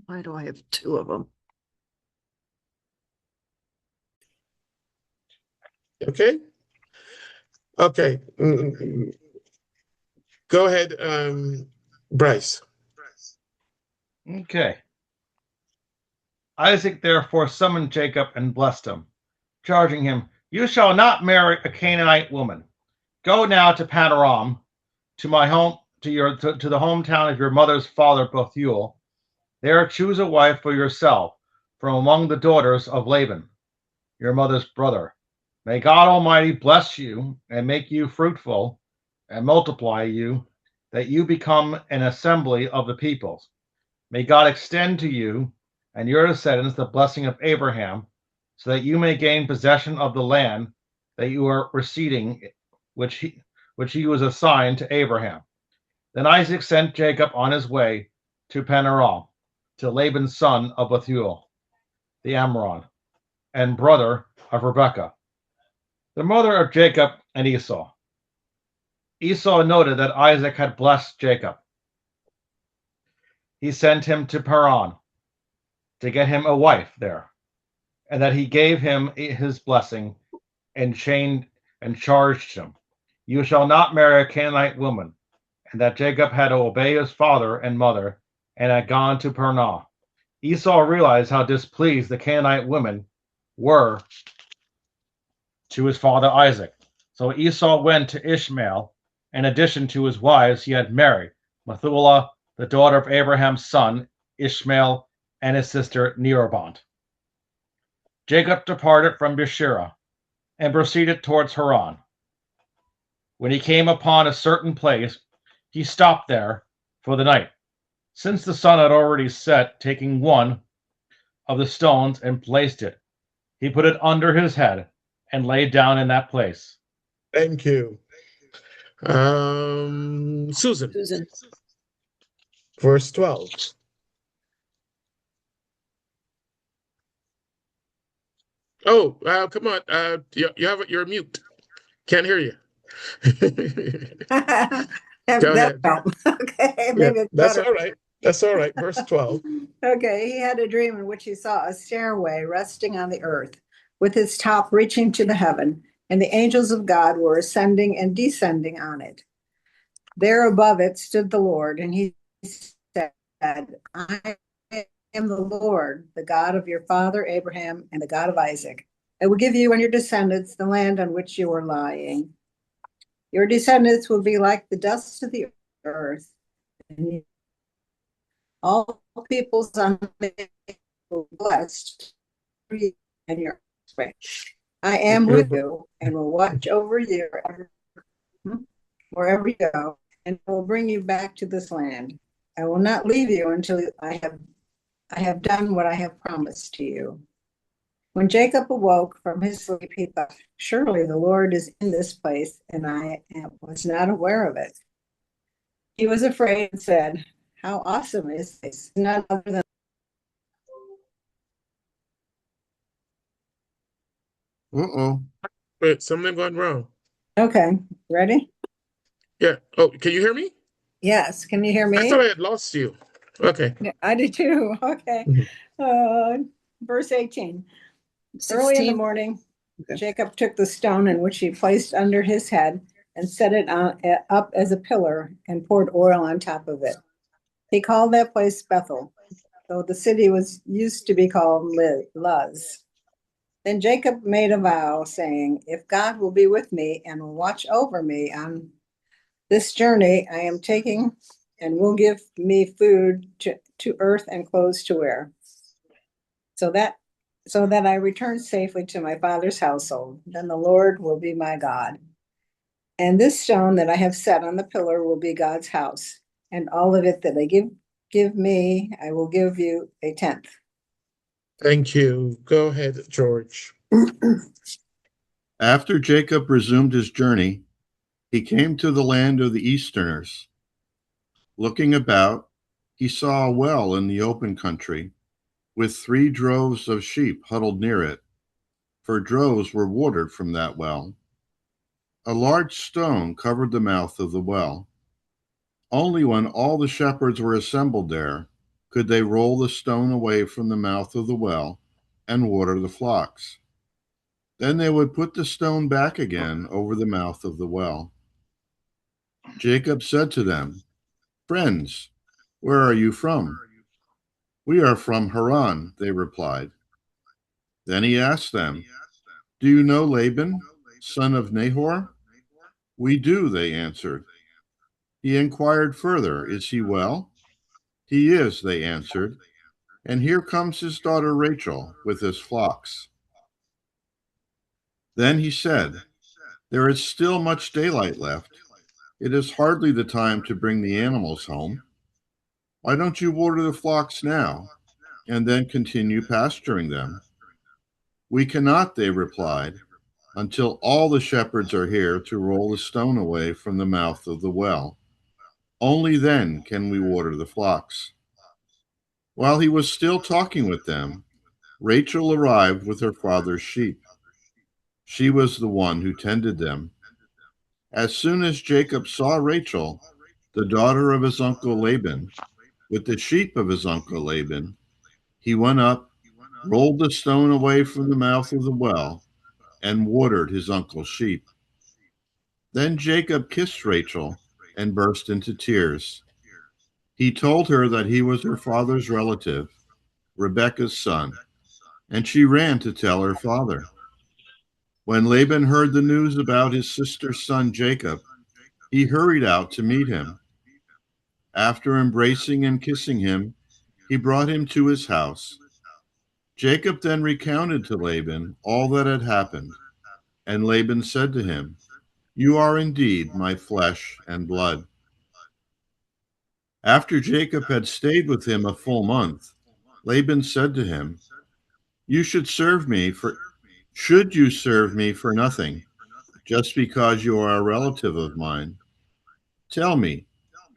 Why do I have two of them? Okay. Okay. Go ahead, Bryce. Okay. Isaac therefore summoned Jacob and blessed him, charging him, "You shall not marry a Canaanite woman. Go now to Padanaram, to my home, to the hometown of your mother's father Bethuel. There choose a wife for yourself from among the daughters of Laban, your mother's brother. May God Almighty bless you and make you fruitful and multiply you, that you become an assembly of the peoples. May God extend to you and your descendants the blessing of Abraham, so that you may gain possession of the land that you are receding, which he was assigned to Abraham." Then Isaac sent Jacob on his way to Padanaram, to Laban's son of Bethuel, the Amorite, and brother of Rebekah, the mother of Jacob and Esau. Esau noted that Isaac had blessed Jacob. He sent him to Paran to get him a wife there, and that he gave him his blessing and charged him, "You shall not marry a Canaanite woman," and that Jacob had to obey his father and mother and had gone to Paran. Esau realized how displeased the Canaanite women were to his father Isaac. So Esau went to Ishmael. In addition to his wives, he had married Methuselah, the daughter of Abraham's son Ishmael, and his sister Nerovant. Jacob departed from Beersheba and proceeded towards Haran. When he came upon a certain place, he stopped there for the night. Since the sun had already set, taking one of the stones and placed it, he put it under his head and lay down in that place. Thank you. Susan, Susan. verse 12. Oh, come on. You're mute. Can't hear you. Go That ahead. helped. Okay, Yeah, maybe it's that's better. all right. That's all right. Verse 12. Okay, he had a dream in which he saw a stairway resting on the earth, with its top reaching to the heaven, and the angels of God were ascending and descending on it. There above it stood the Lord, and he said, "I am the Lord, the God of your father Abraham and the God of Isaac. I will give you and your descendants the land on which you are lying. Your descendants will be like the dust of the earth, and all peoples on the earth will be blessed through you and your offspring. I am You're, with you and will watch over you wherever you go, and will bring you back to this land. I will not leave you until I have done what I have promised to you." When Jacob awoke from his sleep, he thought, "Surely the Lord is in this place, and I was not aware of it." He was afraid and said, "How awesome is this? None other than..." uh-oh. Wait, something gone wrong. Okay, ready? Yeah. Oh, can you hear me? Yes, can you hear I thought me? I had lost you. Okay. Yeah, I did too. Okay. Mhm. Verse 18. Early in the 16. morning, Okay. Jacob took the stone in which he placed under his head and set it up as a pillar and poured oil on top of it. He called that place Bethel, though the city was used to be called Luz. Then Jacob made a vow, saying, "If God will be with me and will watch over me on this journey I am taking, and will give me food to earth and clothes to wear, so that I return safely to my father's household, then the Lord will be my God. And this stone that I have set on the pillar will be God's house, and all of it that they give me, I will give you a tenth." Thank you. Go ahead, George. After Jacob resumed his journey, he came to the land of the Easterners. Looking about, he saw a well in the open country, with 3 droves of sheep huddled near it, for droves were watered from that well. A large stone covered the mouth of the well. Only when all the shepherds were assembled there could they roll the stone away from the mouth of the well and water the flocks. Then they would put the stone back again over the mouth of the well. Jacob said to them, "Friends, where are you from?" "We are from Haran," they replied. Then he asked them, "Do you know Laban, son of Nahor?" "We do," they answered. He inquired further, "Is he well?" "He is," they answered, "and here comes his daughter Rachel with his flocks." Then he said, "There is still much daylight left. It is hardly the time to bring the animals home. Why don't you water the flocks now, and then continue pasturing them?" "We cannot," they replied, "until all the shepherds are here to roll the stone away from the mouth of the well. Only then can we water the flocks." While he was still talking with them, Rachel arrived with her father's sheep. She was the one who tended them. As soon as Jacob saw Rachel, the daughter of his uncle Laban, with the sheep of his uncle Laban, he went up, rolled the stone away from the mouth of the well, and watered his uncle's sheep. Then Jacob kissed Rachel and burst into tears. He told her that he was her father's relative, Rebekah's son, and she ran to tell her father. When Laban heard the news about his sister's son Jacob, he hurried out to meet him. After embracing and kissing him, he brought him to his house. Jacob then recounted to Laban all that had happened, and Laban said to him, "You are indeed my flesh and blood." After Jacob had stayed with him a full month, Laban said to him, Should you serve me for nothing, just because you are a relative of mine? Tell me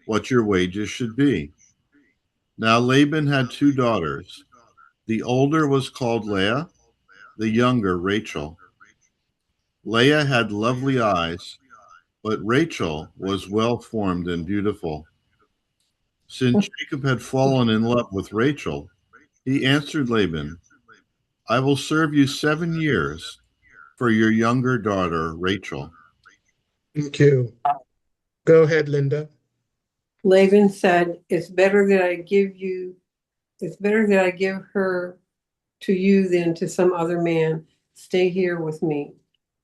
what your wages should be." Now Laban had 2 daughters. The older was called Leah, the younger Rachel. Leah had lovely eyes, but Rachel was well formed and beautiful. Since Jacob had fallen in love with Rachel, he answered Laban, "I will serve you 7 years for your younger daughter, Rachel." Thank you. Go ahead, Linda. Laban said, it's better that I give her to you than to some other man. Stay here with me.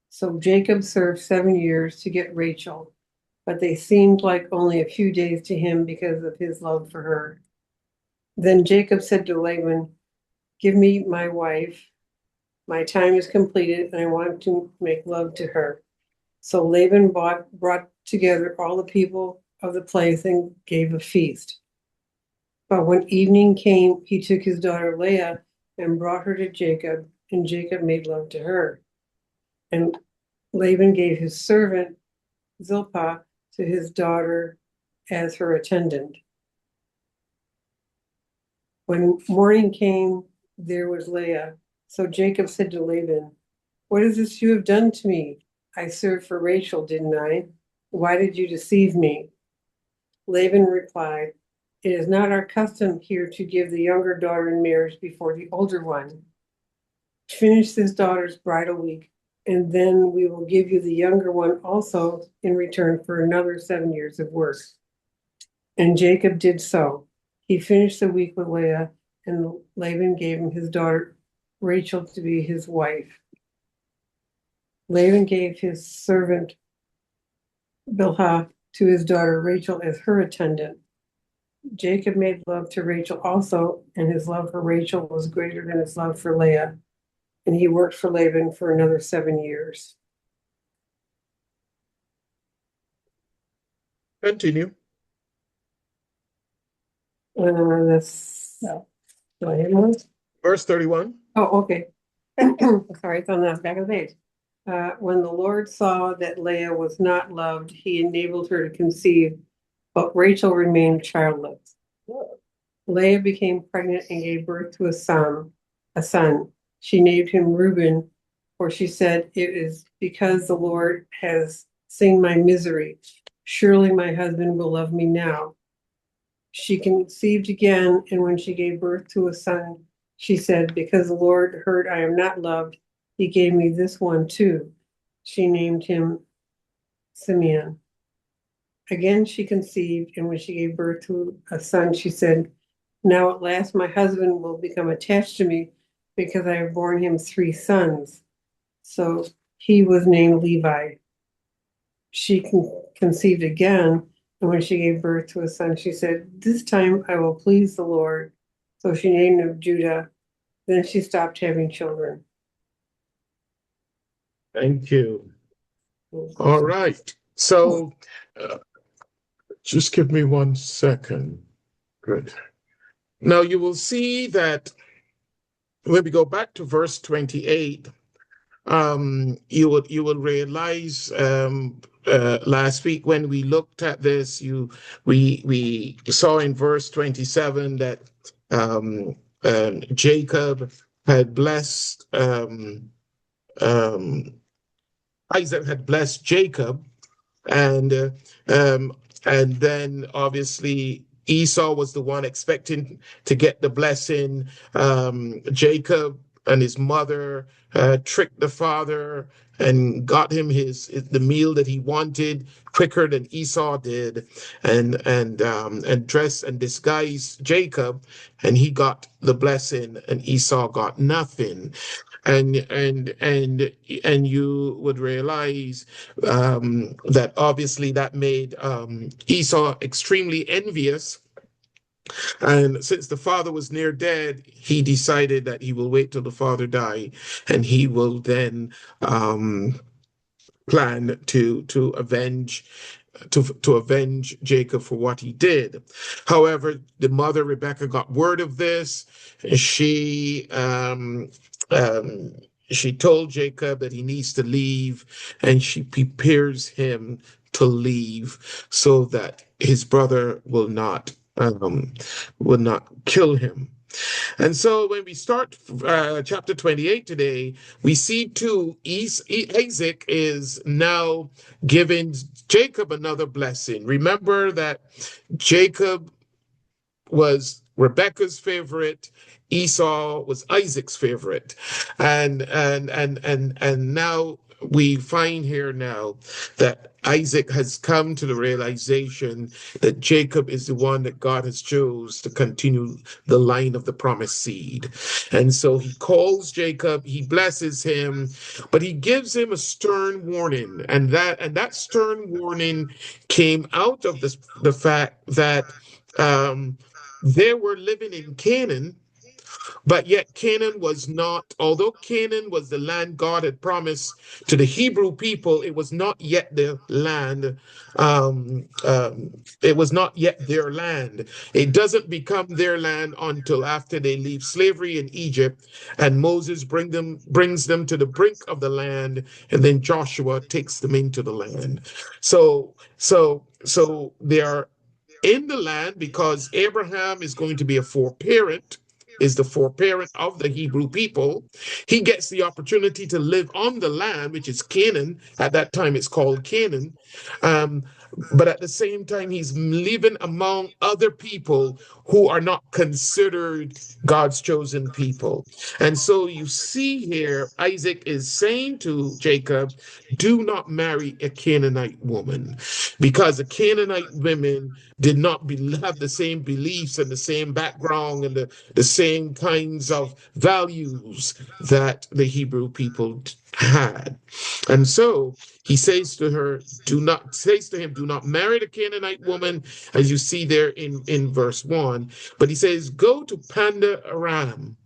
So Jacob served 7 years to get Rachel, but they seemed like only a few days to him because of his love for her. Then Jacob said to Laban, "Give me my wife. My time is completed and I want to make love to her." So Laban brought together all the people of the place and gave a feast. But when evening came, he took his daughter Leah and brought her to Jacob, and Jacob made love to her. And Laban gave his servant Zilpah to his daughter as her attendant. When morning came, there was Leah. So Jacob said to Laban, "What is this you have done to me? I served for Rachel, didn't I? Why did you deceive me?" Laban replied, "It is not our custom here to give the younger daughter in marriage before the older one. Finish this daughter's bridal week, and then we will give you the younger one also in return for another 7 years of work." And Jacob did so. He finished the week with Leah, and Laban gave him his daughter Rachel to be his wife. Laban gave his servant Bilhah to his daughter Rachel as her attendant. Jacob made love to Rachel also, and his love for Rachel was greater than his love for Leah, and he worked for Laban for another 7 years. Continue. Do I have one? Verse 31. Oh, okay. Sorry, it's on the back of the page. When the Lord saw that Leah was not loved, he enabled her to conceive, but Rachel remained childless. Leah became pregnant and gave birth to a son. She named him Reuben, for she said, "It is because the Lord has seen my misery. Surely my husband will love me now." She conceived again, and when she gave birth to a son, she said, because the Lord heard I am not loved, he gave me this one too. She named him Simeon. Again, she conceived, and when she gave birth to a son, she said, now at last my husband will become attached to me because I have borne him 3 sons. So he was named Levi. She conceived again, and when she gave birth to a son, she said, this time I will please the Lord. So she named him Judah. Then she stopped having children. Thank you. All right. So just give me 1 second. Good. Now you will see that when we go back to verse 28, you will realize last week when we looked at this, we saw in verse 27 that Jacob had blessed Isaac had blessed Jacob, and then obviously Esau was the one expecting to get the blessing. Jacob and his mother tricked the father and got him the meal that he wanted quicker than Esau did, and dressed and disguised Jacob, and he got the blessing, and Esau got nothing. And you would realize that obviously that made Esau extremely envious. And since the father was near dead, he decided that he will wait till the father died, and he will then plan to avenge Jacob for what he did. However, the mother Rebecca got word of this. She told Jacob that he needs to leave, and she prepares him to leave so that his brother will not kill him. And so when we start chapter 28 today, we see too Isaac is now giving Jacob another blessing. Remember that Jacob was Rebekah's favorite, Esau was Isaac's favorite, and now we find here now that Isaac has come to the realization that Jacob is the one that God has chose to continue the line of the promised seed. And so he calls Jacob, he blesses him, but he gives him a stern warning. And that stern warning came out of the fact that they were living in Canaan, but yet Canaan was not, although Canaan was the land God had promised to the Hebrew people, it was not yet the land. It was not yet their land. It doesn't become their land until after they leave slavery in Egypt, and Moses brings them to the brink of the land, and then Joshua takes them into the land. So they are in the land because Abraham is going to be a foreparent, is the foreparent of the Hebrew people. He gets the opportunity to live on the land, which is Canaan. At that time, it's called Canaan. But at the same time, he's living among other people who are not considered God's chosen people. And so you see here, Isaac is saying to Jacob, do not marry a Canaanite woman, because the Canaanite women did not have the same beliefs and the same background and the same kinds of values that the Hebrew people had. And so he says to him, do not marry the Canaanite woman, as you see there in verse 1. But he says, go to Panda Aram.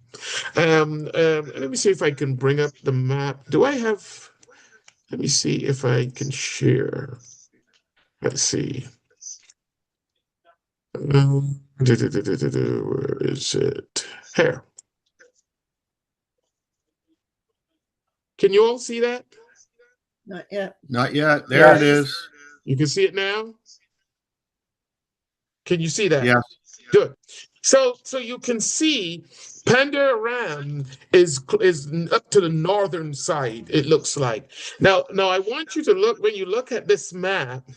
Let me see if I can bring up the map. Let me see if I can share. Let's see. Where is it? Here. Can you all see that? Not yet. Not yet. There Yes. it is. You can see it now? Can you see that? Yes. Good. So you can see Panda Aram is up to the northern side, it looks like. Now I want you to look, when you look at this map,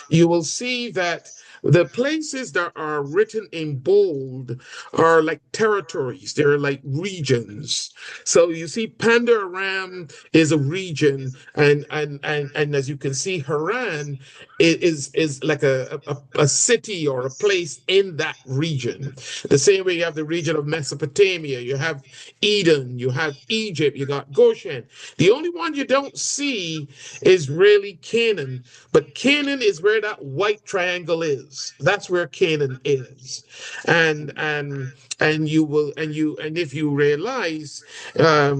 you will see that The places that are written in bold are like territories. They're like regions. So you see, Pandaram is a region, and as you can see, Haran is like a city or a place in that region. The same way you have the region of Mesopotamia, you have Eden, you have Egypt, you got Goshen. The only one you don't see is really Canaan, but Canaan is where that white triangle is. That's where Canaan is. And you will and if you realize,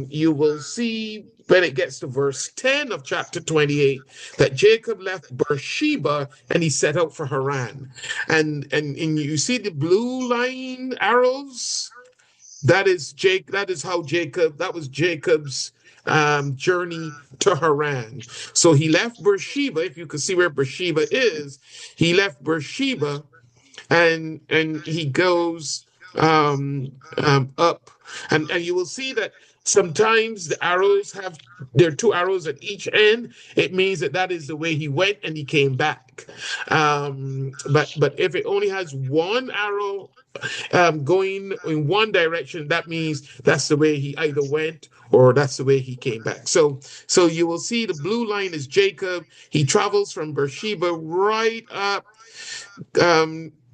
you will see when it gets to verse 10 of chapter 28 that Jacob left Beersheba and he set out for Haran. And you see the blue line arrows. That is that was Jacob's journey to Haran. So he left Beersheba. If you can see where Beersheba is, he left Beersheba and he goes up, and you will see that sometimes the arrows there are two arrows at each end. It means that is the way he went and he came back. But if it only has one arrow going in one direction, that means that's the way he either went or that's the way he came back. So you will see the blue line is Jacob. He travels from Beersheba right up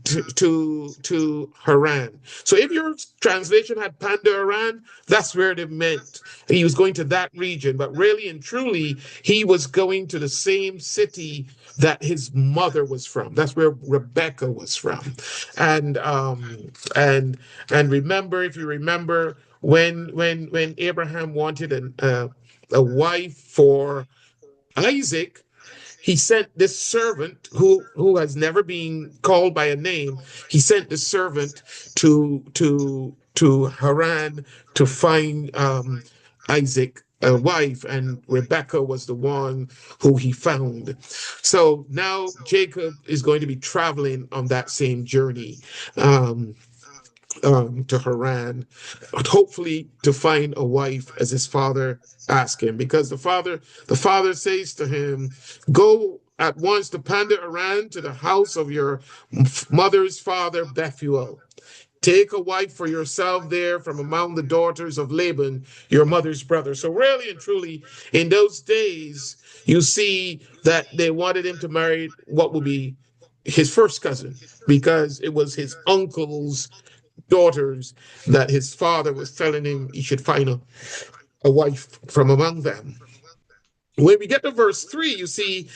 to Haran. So if your translation had Panda Haran, that's where it meant he was going to that region. But really and truly, he was going to the same city that his mother was from. That's where Rebecca was from. And remember, if you remember, when Abraham wanted a wife for Isaac, he sent this servant who has never been called by a name. He sent the servant to Haran to find Isaac a wife, and Rebecca was the one who he found. So now Jacob is going to be traveling on that same journey to Haran, hopefully to find a wife as his father asked him, because the father says to him, "Go at once to Panda Aram, to the house of your mother's father Bethuel. Take a wife for yourself there from among the daughters of Laban, your mother's brother." So really and truly, in those days, you see that they wanted him to marry what would be his first cousin, because it was his uncle's daughters that his father was telling him he should find a wife from among them. When we get to verse 3, you see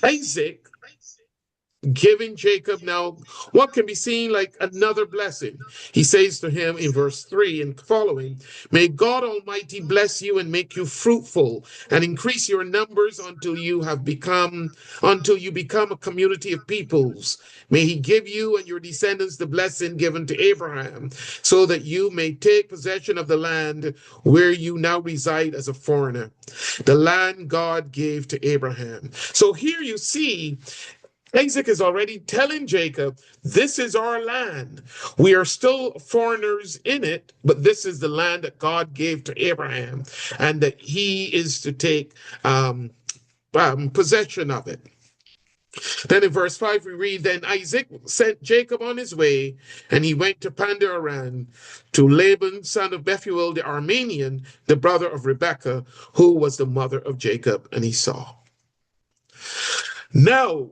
Isaac giving Jacob now what can be seen like another blessing. He says to him in verse 3 and following, "May God Almighty bless you and make you fruitful and increase your numbers until you become a community of peoples. May he give you and your descendants the blessing given to Abraham, so that you may take possession of the land where you now reside as a foreigner, the land God gave to Abraham." So here you see Isaac is already telling Jacob, this is our land. We are still foreigners in it, but this is the land that God gave to Abraham, and that he is to take possession of it. Then in verse 5 we read, "Then Isaac sent Jacob on his way, and he went to Pandaran to Laban, son of Bethuel the Aramean, the brother of Rebekah, who was the mother of Jacob and Esau." Now,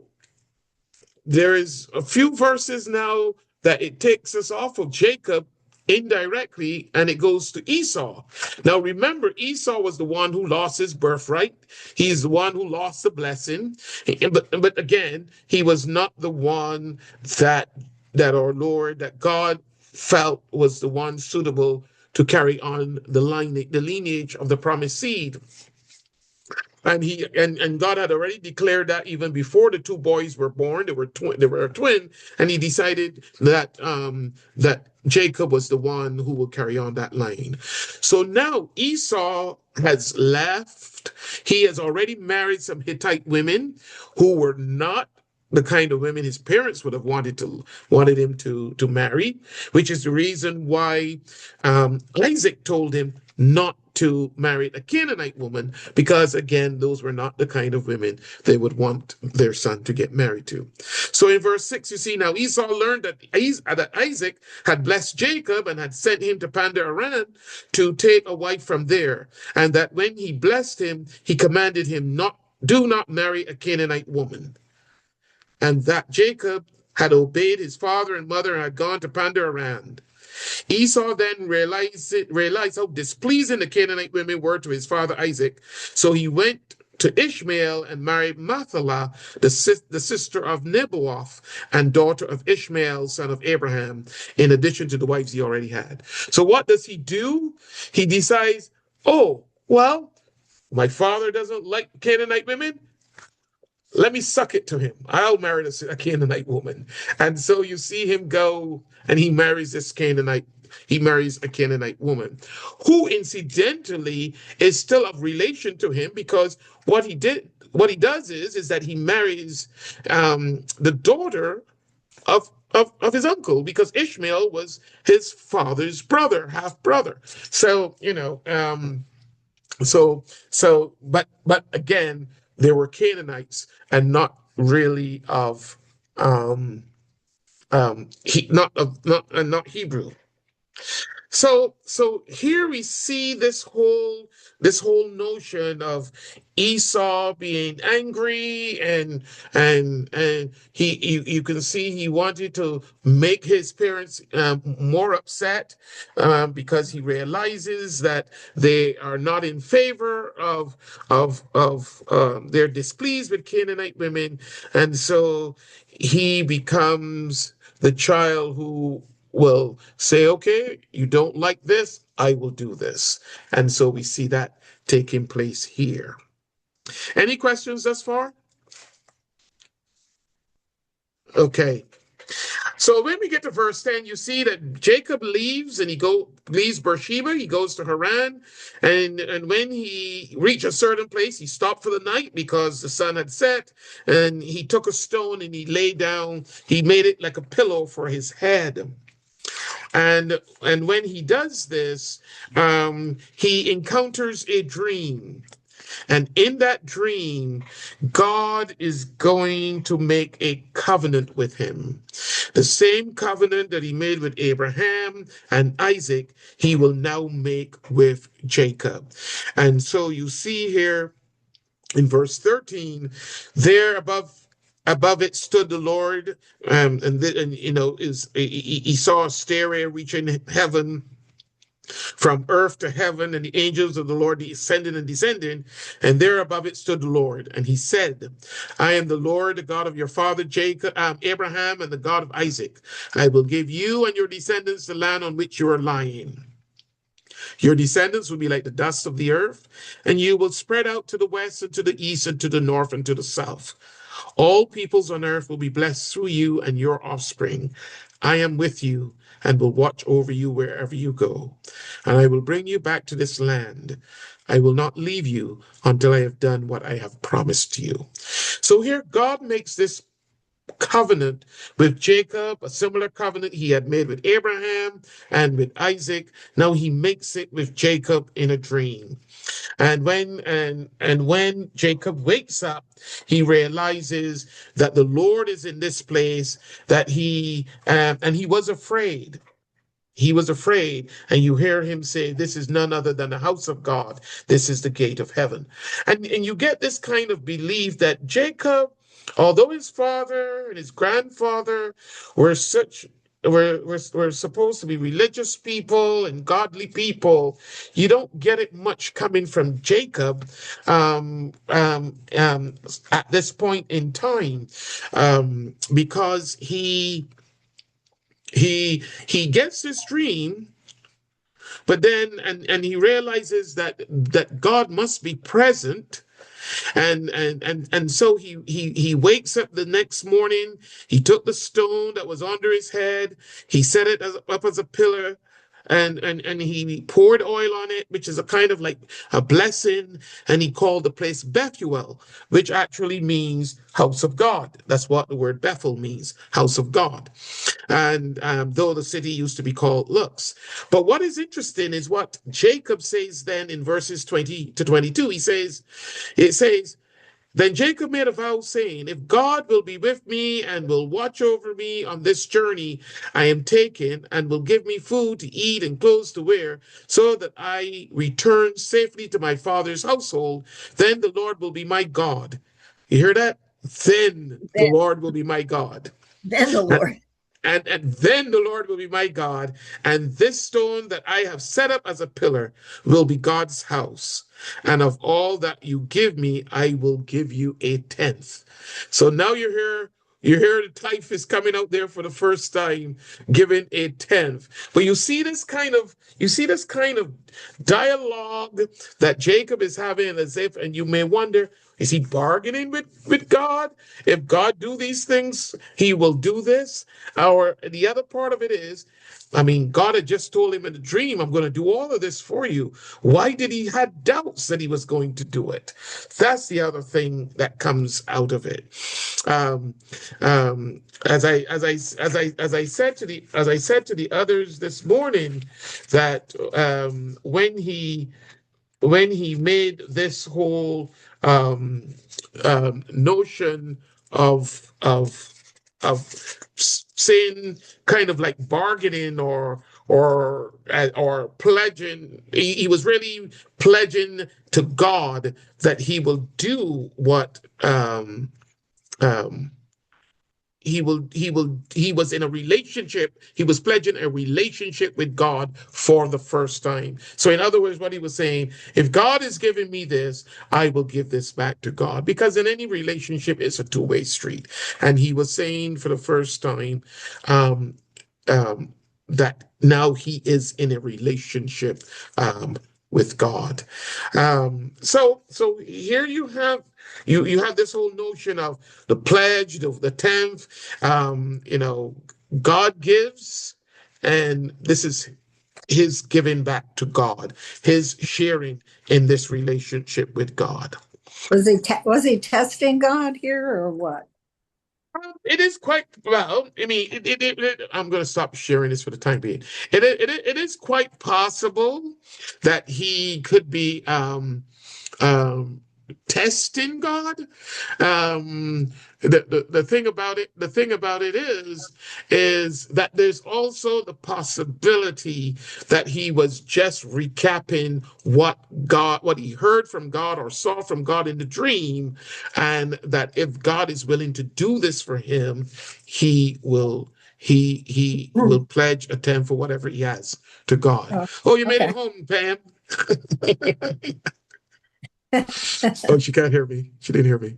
there is a few verses now that it takes us off of Jacob indirectly, and it goes to Esau. Now remember, Esau was the one who lost his birthright. He's the one who lost the blessing. But again, he was not the one that our Lord, that God felt was the one suitable to carry on the lineage of the promised seed. And God had already declared that even before the two boys were born. They were a twin, and he decided that that Jacob was the one who will carry on that line. So now Esau has left. He has already married some Hittite women who were not the kind of women his parents would have wanted him to marry, which is the reason why Isaac told him not to marry a Canaanite woman, because again, those were not the kind of women they would want their son to get married to. So in verse 6, you see, now Esau learned that Isaac had blessed Jacob and had sent him to Padan-aram to take a wife from there, and that when he blessed him, he commanded him do not marry a Canaanite woman, and that Jacob had obeyed his father and mother and had gone to Padan-aram. Esau then realized how displeasing the Canaanite women were to his father Isaac. So he went to Ishmael and married Mathalah, the sister of Nebaioth and daughter of Ishmael, son of Abraham, in addition to the wives he already had. So what does he do? He decides, oh, well, my father doesn't like Canaanite women. Let me suck it to him. I'll marry a Canaanite woman. And so you see him go and he marries this Canaanite. He marries a Canaanite woman who incidentally is still of relation to him, because what he does is that he marries the daughter of his uncle, because Ishmael was his father's brother, half brother. So, but again, there were Canaanites and not really of not Hebrew. So here we see this whole notion of Esau being angry, and you can see he wanted to make his parents more upset because he realizes that they are not in favor of they're displeased with Canaanite women, and so he becomes the child who will say, okay, you don't like this, I will do this. And so we see that taking place here. Any questions thus far? Okay. So when we get to verse 10, you see that Jacob leaves and leaves Beersheba, he goes to Haran, and when he reached a certain place, he stopped for the night because the sun had set, and he took a stone and he lay down, he made it like a pillow for his head. And when he does this, he encounters a dream. And in that dream, God is going to make a covenant with him. The same covenant that he made with Abraham and Isaac, he will now make with Jacob. And so you see here in verse 13, there above it stood the Lord, he saw a stairway reaching heaven, from earth to heaven, and the angels of the Lord ascending and descending, and there above it stood the Lord. And he said, I am the Lord, the God of your father Abraham, and the God of Isaac. I will give you and your descendants the land on which you are lying. Your descendants will be like the dust of the earth, and you will spread out to the west and to the east and to the north and to the south. All peoples on earth will be blessed through you and your offspring. I am with you and will watch over you wherever you go. And I will bring you back to this land. I will not leave you until I have done what I have promised you. So here God makes this covenant with Jacob, a similar covenant he had made with Abraham and with Isaac. Now he makes it with Jacob in a dream. And when Jacob wakes up, he realizes that the Lord is in this place, that he was afraid. He was afraid, and you hear him say, this is none other than the house of God. This is the gate of heaven. And you get this kind of belief that Jacob, although his father and his grandfather were supposed to be religious people and godly people, you don't get it much coming from Jacob at this point in time, because he gets this dream, but then and he realizes that God must be present. And so he wakes up the next morning. He took the stone that was under his head. He set it up as a pillar, and he poured oil on it, which is a kind of like a blessing. And he called the place Bethuel, which actually means house of God. That's what the word Bethel means, house of God. and though the city used to be called Luz. But what is interesting is what Jacob says then in verses 20 to 22. It says, then Jacob made a vow, saying, if God will be with me and will watch over me on this journey I am taking, and will give me food to eat and clothes to wear, so that I return safely to my father's household, then the Lord will be my God. You hear that? Then the Then. Lord will be my God. Then the Lord. And then the Lord will be my God, and this stone that I have set up as a pillar will be God's house. And of all that you give me, I will give you a tenth. So now you're here, the tithe is coming out there for the first time, giving a tenth. But you see this kind of dialogue that Jacob is having, as if, and you may wonder, is he bargaining with God? If God do these things, he will do this. Or the other part of it is, I mean, God had just told him in a dream, I'm going to do all of this for you. Why did he have doubts that he was going to do it? That's the other thing that comes out of it. As I said to the others this morning, that when he made this whole notion of saying, kind of like bargaining or pledging, he was really pledging to God that he will do what he was in a relationship. He was pledging a relationship with God for the first time. So in other words, what he was saying, if God is giving me this, I will give this back to God, because in any relationship, it's a two-way street. And he was saying for the first time that now he is in a relationship with God. So here you have this whole notion of the pledge, the tenth. God gives, and this is his giving back to God, his sharing in this relationship with God. Was he testing God here or what? It is quite well. I mean, I'm going to stop sharing this for the time being. It is quite possible that he could be testing God. The thing about it is that there's also the possibility that he was just recapping what he heard from God or saw from God in the dream, and that if God is willing to do this for him, he will pledge a tenth for whatever he has to God. Oh, you made it home, Pam. Oh, she can't hear me. She didn't hear me.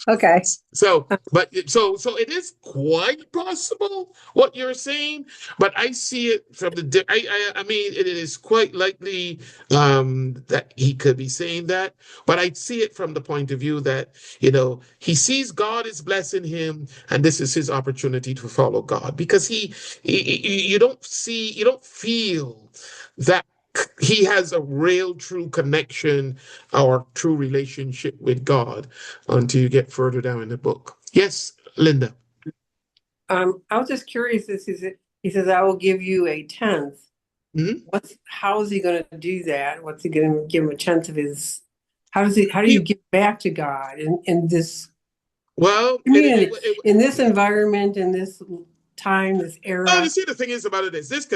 Okay. So it is quite possible what you're saying, but I see it from I mean, it is quite likely that he could be saying that, but I see it from the point of view that, he sees God is blessing him, and this is his opportunity to follow God, because you don't feel that he has a real, true connection or true relationship with God until you get further down in the book. Yes, Linda. I was just curious. He says, "I will give you a tenth." Mm-hmm. How is he going to do that? What's he going to give him a tenth of his? How do you give back to God in this? Well, in this environment, in this time, this era. Oh, you see, the thing is about it is this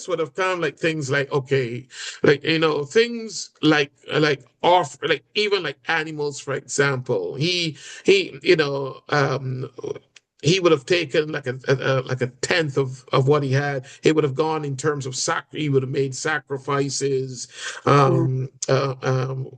would have come like things like, okay, like, things like even like animals, for example. He would have taken like a tenth of what he had. It would have gone in terms of he would have made sacrifices,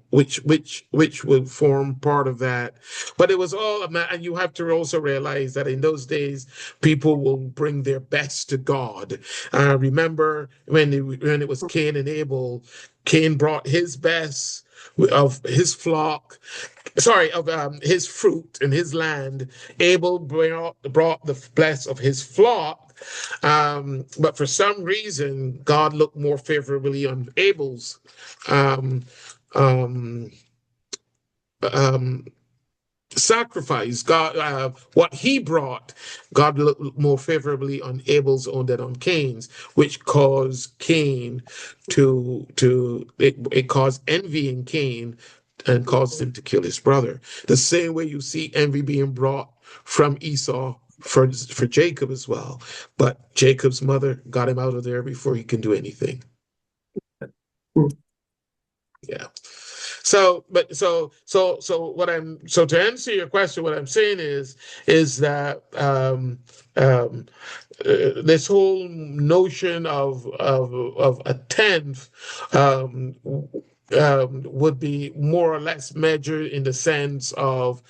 which would form part of that. But it was all, and you have to also realize that in those days, people will bring their best to God. Remember when it was Cain and Abel, Cain brought his best of his flock, of his fruit in his land. Abel brought the best of his flock, but for some reason, God looked more favorably on Abel's sacrifice, God, what he brought, God looked more favorably on Abel's own than on Cain's, which caused Cain it caused envy in Cain and caused him to kill his brother. The same way you see envy being brought from Esau for Jacob as well. But Jacob's mother got him out of there before he can do anything. Yeah. So to answer your question, what I'm saying is that this whole notion of a tenth would be more or less measured in the sense of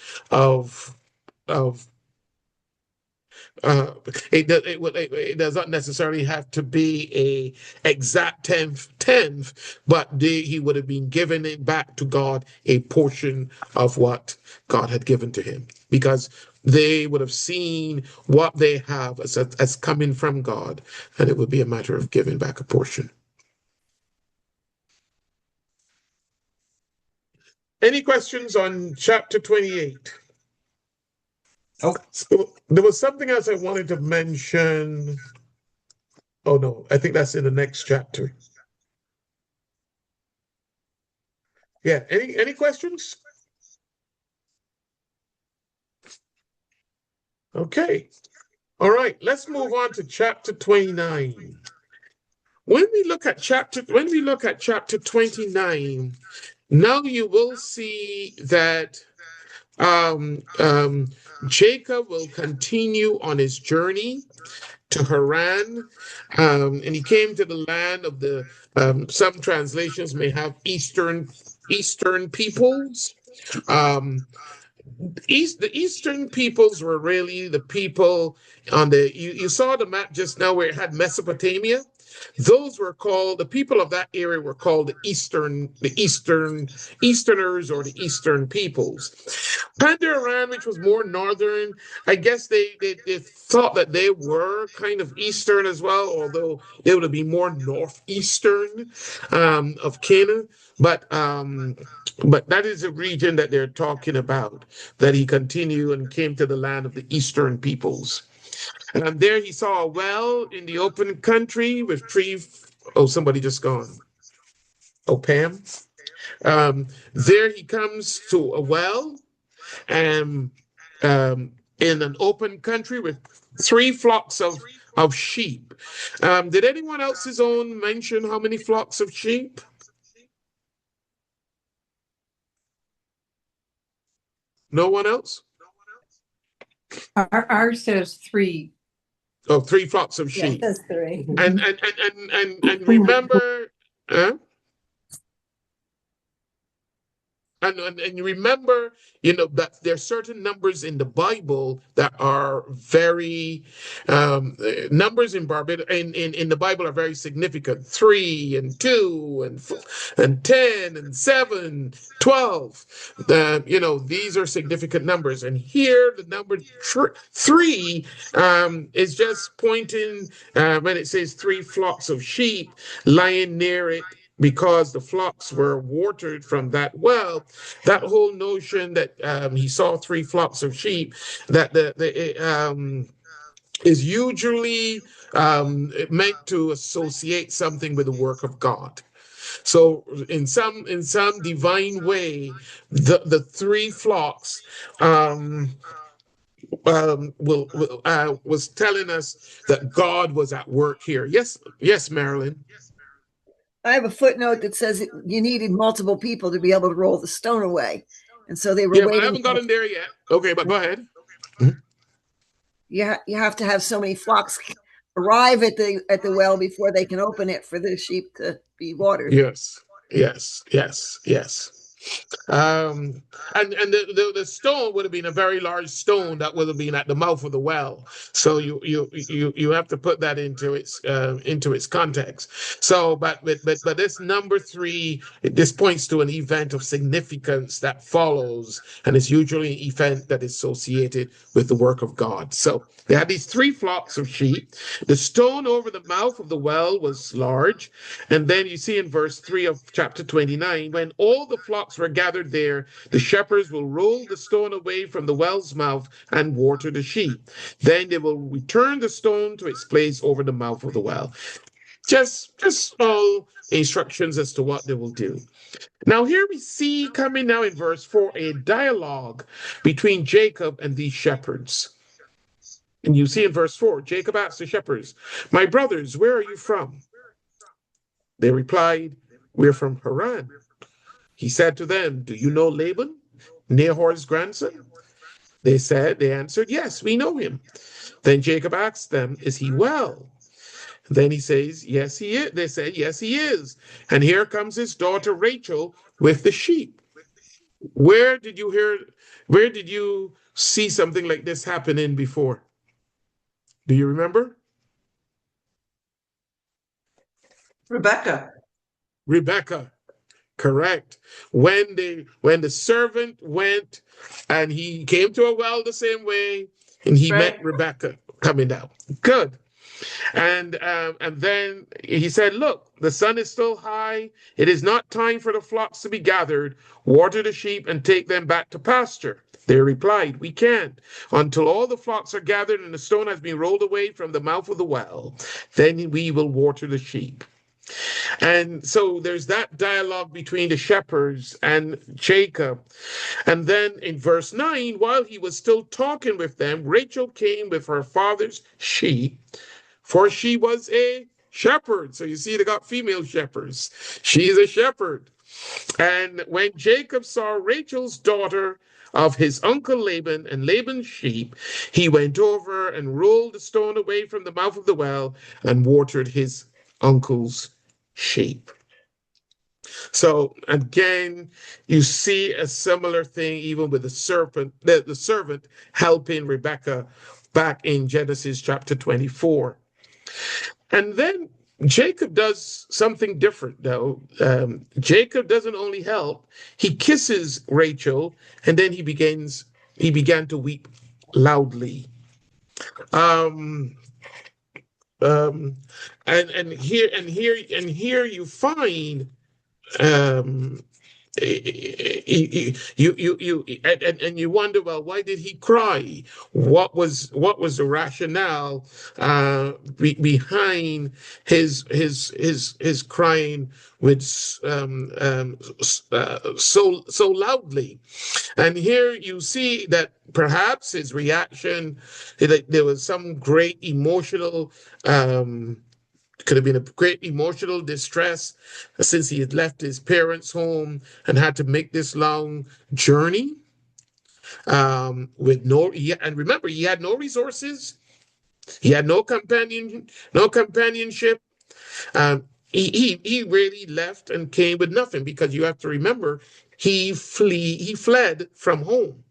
it does not necessarily have to be a exact tenth, but he would have been given it back to God, a portion of what God had given to him, because they would have seen what they have as coming from God, and it would be a matter of giving back a portion. Any questions on chapter 28? Oh, So there was something else I wanted to mention. Oh no, I think that's in the next chapter. Yeah, any questions? Okay. All right, let's move on to chapter 29. When we look at chapter 29, now you will see that Jacob will continue on his journey to Haran, and he came to the land of the some translations may have eastern peoples. The eastern peoples were really the people on you saw the map just now where it had Mesopotamia. Those were called, the people of that area were called the Easterners or the Eastern peoples. Pandaren, which was more northern, I guess they thought that they were kind of Eastern as well, although they would be more northeastern of Canaan. But that is a region that they're talking about, that he continued and came to the land of the Eastern peoples. And there he saw a well in the open country with oh, somebody just gone. Oh, Pam. There he comes to a well and in an open country with 3 flocks of sheep. Did anyone else's own mention how many flocks of sheep? No one else? Ours says 3. Oh, 3 flocks of Yeah, it sheep. says 3. And remember, and you remember, that there are certain numbers in the Bible that are very numbers in the Bible are very significant. 3 and 2 and 4 and 10 and 7, 12. These are significant numbers. And here the number 3 is just pointing when it says 3 flocks of sheep lying near it, because the flocks were watered from that well. That whole notion that he saw 3 flocks of sheep, that is usually meant to associate something with the work of God. So in some divine way, the 3 flocks was telling us that God was at work here. Yes, Marilyn. I have a footnote that says you needed multiple people to be able to roll the stone away. And so they were Yeah, but waiting. I haven't gotten there yet. Okay, but go ahead. You have to have so many flocks arrive at the well before they can open it for the sheep to be watered. Yes. And the stone would have been a very large stone that would have been at the mouth of the well. So you have to put that into its context. So, but this number 3, this points to an event of significance that follows, and it's usually an event that is associated with the work of God. So they had these 3 flocks of sheep. The stone over the mouth of the well was large, and then you see in verse 3 of chapter 29, when all the flocks flocks were gathered there, the shepherds will roll the stone away from the well's mouth and water the sheep. Then they will return the stone to its place over the mouth of the well. Just small instructions as to what they will do. Now here we see coming now in verse 4 a dialogue between Jacob and these shepherds. And you see in verse 4, Jacob asked the shepherds, "My brothers, where are you from?" They replied, "We're from Haran." He said to them, "Do you know Laban, Nahor's grandson?" They answered, "Yes, we know him." Then Jacob asked them, "Is he well?" Then he says, "Yes, he is." They say, "Yes, he is. And here comes his daughter Rachel with the sheep." Where did you see something like this happening before? Do you remember? Rebecca. Rebecca, correct. When the servant went and he came to a well the same way, and he Right. met Rebecca coming down. Good. And then he said, "Look, the sun is still high. It is not time for the flocks to be gathered. Water the sheep and take them back to pasture." They replied, "We can't until all the flocks are gathered and the stone has been rolled away from the mouth of the well. Then we will water the sheep." And so there's that dialogue between the shepherds and Jacob. And then in verse 9, while he was still talking with them, Rachel came with her father's sheep, for she was a shepherd. So you see, they got female shepherds. She's a shepherd. And when Jacob saw Rachel's daughter of his uncle Laban and Laban's sheep, he went over and rolled the stone away from the mouth of the well and watered his uncle's sheep. So again, you see a similar thing even with the servant helping Rebecca back in Genesis chapter 24. And then Jacob does something different, though. Jacob doesn't only help, he kisses Rachel, and then he began to weep loudly. And here you find you wonder, well, why did he cry? What was the rationale behind his crying with so loudly? And here you see that perhaps his reaction, there was some great emotional could have been a great emotional distress since he had left his parents' home and had to make this long journey and remember, he had no resources, he had no companionship. He really left and came with nothing, because you have to remember he fled from home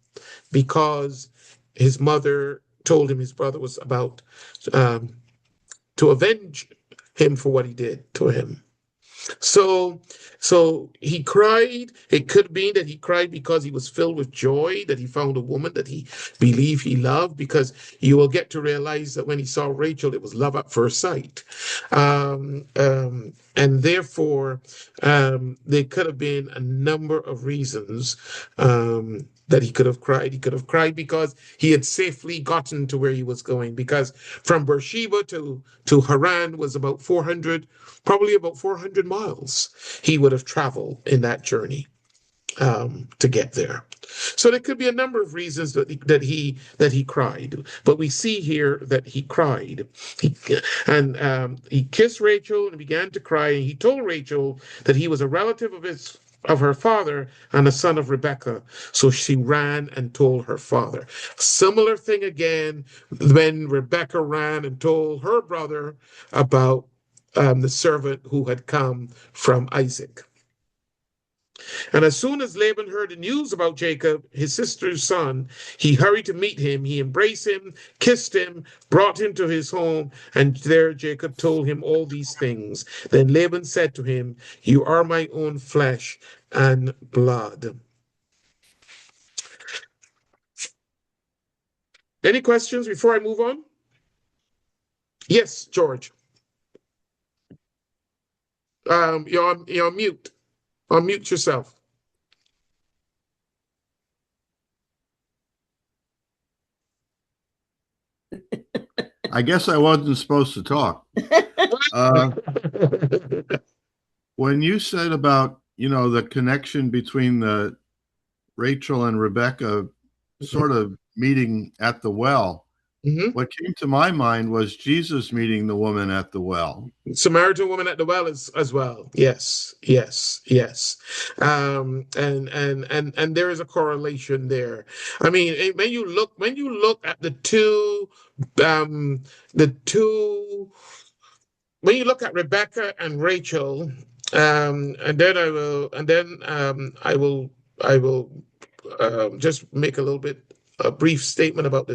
because his mother told him his brother was about to avenge him for what he did to him. So he cried. It could be that he cried because he was filled with joy that he found a woman that he believed he loved, because you will get to realize that when he saw Rachel, it was love at first sight. And therefore, there could have been a number of reasons that he could have cried. He could have cried because he had safely gotten to where he was going, because from Beersheba to Haran was probably about 400 miles he would have traveled in that journey to get there. So there could be a number of reasons that he cried, but we see here that he cried. He kissed Rachel and began to cry, and he told Rachel that he was a relative of her father and a son of Rebekah. So she ran and told her father. Similar thing again when Rebekah ran and told her brother about the servant who had come from Isaac. And as soon as Laban heard the news about Jacob, his sister's son, he hurried to meet him. He embraced him, kissed him, brought him to his home, and there Jacob told him all these things. Then Laban said to him, "You are my own flesh and blood." Any questions before I move on? Yes, George. You're on mute. Unmute yourself. I guess I wasn't supposed to talk. When you said about, the connection between the Rachel and Rebecca sort of meeting at the well, what came to my mind was Jesus meeting the woman at the well. Samaritan woman at the well as well. Yes. And there is a correlation there. I mean, when you look at the two, when you look at Rebecca and Rachel, and then I will just make a brief statement about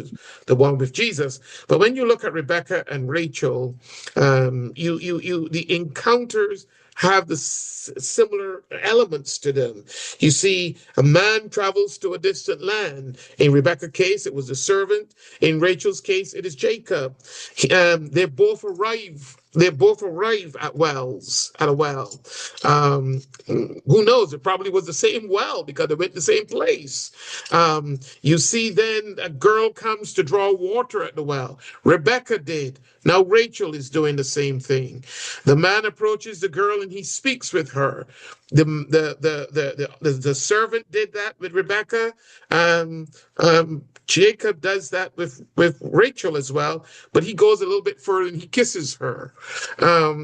the one with Jesus. But when you look at Rebecca and Rachel, the encounters have the similar elements to them. You see, a man travels to a distant land. In Rebecca's case, it was a servant. In Rachel's case, it is Jacob. They both arrive at a well. Who knows? It probably was the same well because they went to the same place. You see, then a girl comes to draw water at the well. Rebecca did. Now Rachel is doing the same thing. The man approaches the girl and he speaks with her. The servant did that with Rebecca. Jacob does that with Rachel as well, but he goes a little bit further and he kisses her.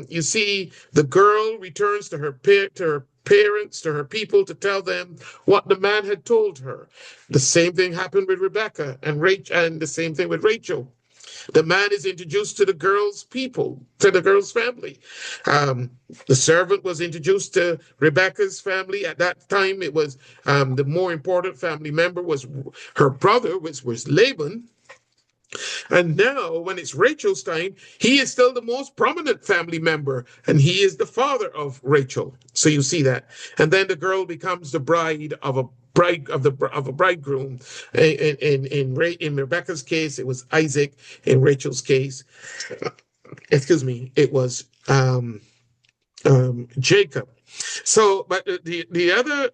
You see, the girl returns to her parents, to her people, to tell them what the man had told her. The same thing happened with Rebecca and Rachel, and the same thing with Rachel. The man is introduced to the girl's people, to the girl's family. The servant was introduced to Rebecca's family. At that time, it was the more important family member was her brother, which was Laban. And now, when it's Rachel's time, he is still the most prominent family member, and he is the father of Rachel. So you see that. And then the girl becomes the bride of a bridegroom. In Rebecca's case, it was Isaac. In Rachel's case, it was Jacob. So, but the other.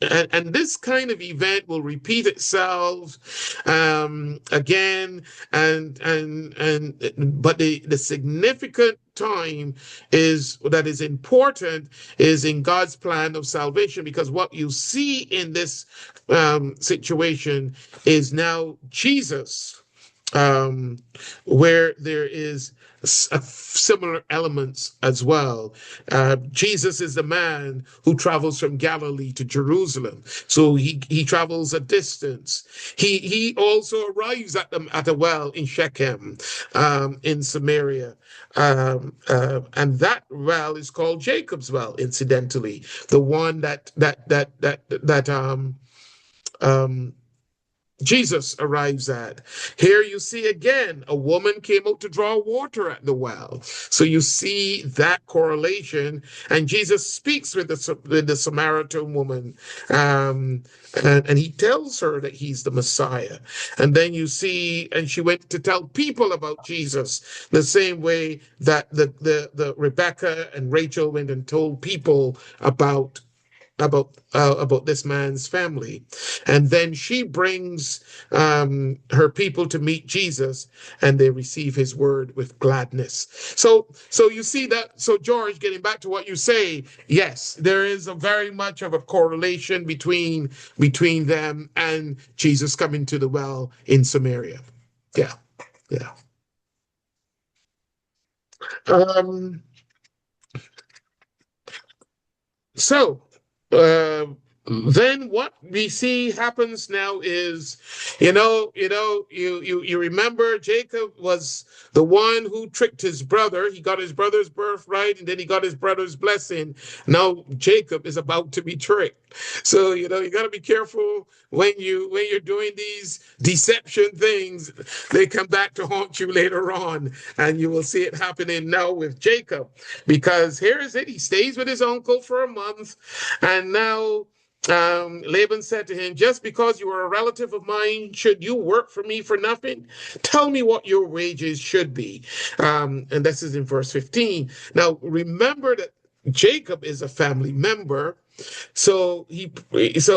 And this kind of event will repeat itself again, but the significant time that is important is in God's plan of salvation, because what you see in this situation is now Jesus, where there is similar elements as well. Jesus is the man who travels from Galilee to Jerusalem, so he travels a distance. He also arrives at a well in Shechem, in Samaria, and that well is called Jacob's well. Incidentally, the one that Jesus arrives at. Here you see again, a woman came out to draw water at the well. So you see that correlation, and Jesus speaks with the Samaritan woman, and he tells her that he's the Messiah. And then you see, and she went to tell people about Jesus, the same way that the Rebecca and Rachel went and told people about this man's family. And then she brings her people to meet Jesus, and they receive his word with gladness. So you see that. So George, getting back to what you say, yes, there is a very much of a correlation between them and Jesus coming to the well in Samaria. Yeah. Then what we see happens now is, you remember Jacob was the one who tricked his brother. He got his brother's birthright, and then he got his brother's blessing. Now Jacob is about to be tricked. So, you got to be careful when you're doing these deception things. They come back to haunt you later on, and you will see it happening now with Jacob, because here is it. He stays with his uncle for a month, and now Laban said to him, just because you are a relative of mine, should you work for me for nothing? Tell me what your wages should be. And this is in verse 15. Now, remember that Jacob is a family member, so he's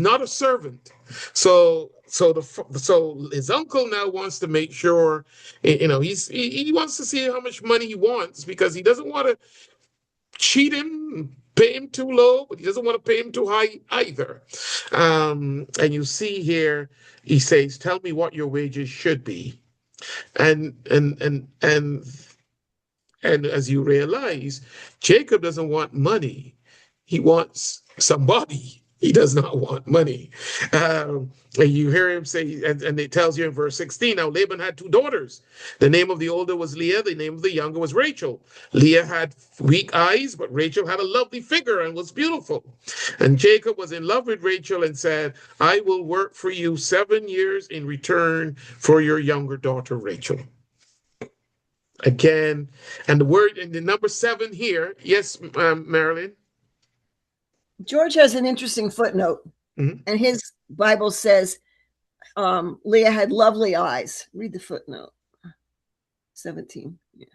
not a servant. So so his uncle now wants to make sure, he wants to see how much money he wants, because he doesn't want to cheat him, pay him too low, but he doesn't want to pay him too high either. And you see here, he says, "Tell me what your wages should be." And as you realize, Jacob doesn't want money. He wants somebody. He does not want money. And you hear him say, and it tells you in verse 16, now Laban had two daughters. The name of the older was Leah. The name of the younger was Rachel. Leah had weak eyes, but Rachel had a lovely figure and was beautiful. And Jacob was in love with Rachel and said, "I will work for you 7 years in return for your younger daughter, Rachel." Again, and the word in the number 7 here. Yes, Marilyn. George has an interesting footnote, Mhm. and his Bible says Leah had lovely eyes. Read the footnote. 17. Yeah.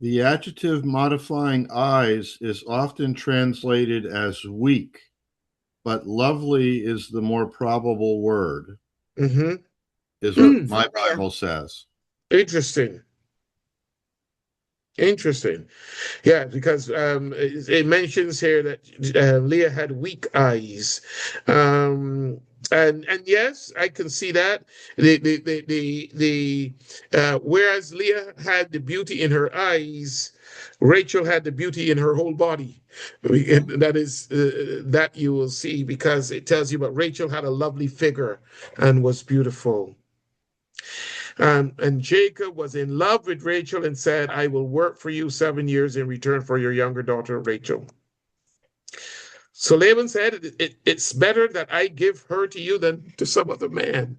The adjective modifying eyes is often translated as weak, but lovely is the more probable word, Mm-hmm. is what my Bible says. Interesting. Yeah, because it mentions here that Leah had weak eyes, and yes, I can see that. Whereas Leah had the beauty in her eyes, Rachel had the beauty in her whole body. And that is that you will see, because it tells you that Rachel had a lovely figure and was beautiful. And Jacob was in love with Rachel and said, "I will work for you 7 years in return for your younger daughter, Rachel." So Laban said, "It's better that I give her to you than to some other man."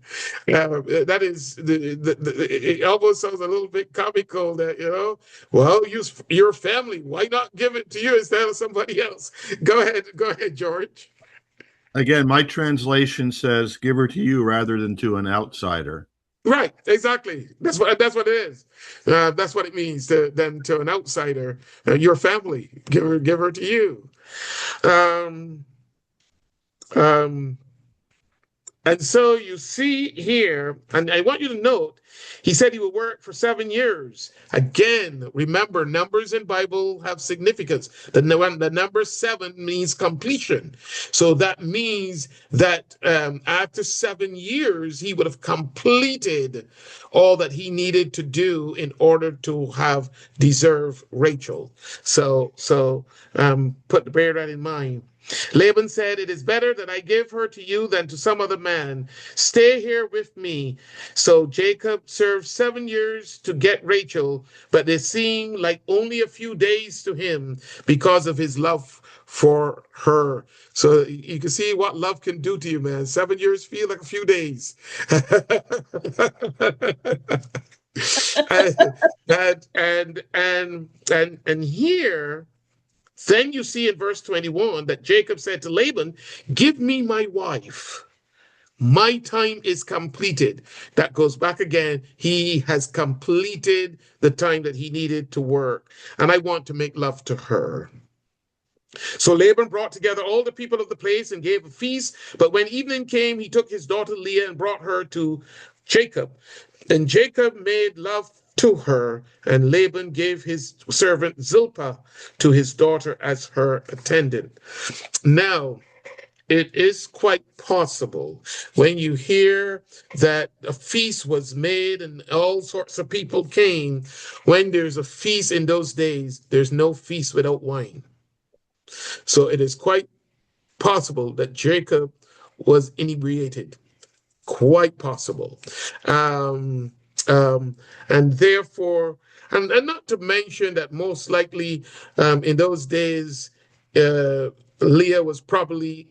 That is, it almost sounds a little bit comical that, well, use your family. Why not give it to you instead of somebody else? Go ahead, George. Again, my translation says, "Give her to you rather than to an outsider." Right, exactly. That's what it is. That's what it means to an outsider, your family. Give her to you. And so you see here, and I want you to note, he said he would work for 7 years. Again, remember, numbers in Bible have significance. The number 7 means completion. So that means that after 7 years, he would have completed all that he needed to do in order to have deserve Rachel. So bear that in mind. Laban said, "It is better that I give her to you than to some other man. Stay here with me." So Jacob served 7 years to get Rachel, but it seemed like only a few days to him because of his love for her. So you can see what love can do to you, man. 7 years feel like a few days. and here, then you see in verse 21 that Jacob said to Laban, "Give me my wife. My time is completed." That goes back again. He has completed the time that he needed to work, and I want to make love to her. So Laban brought together all the people of the place and gave a feast. But when evening came, he took his daughter Leah and brought her to Jacob. And Jacob made love to her, and Laban gave his servant Zilpah to his daughter as her attendant. Now, it is quite possible when you hear that a feast was made and all sorts of people came, when there's a feast in those days, there's no feast without wine. So it is quite possible that Jacob was inebriated. Quite possible. And therefore, and not to mention that most likely in those days, Leah was probably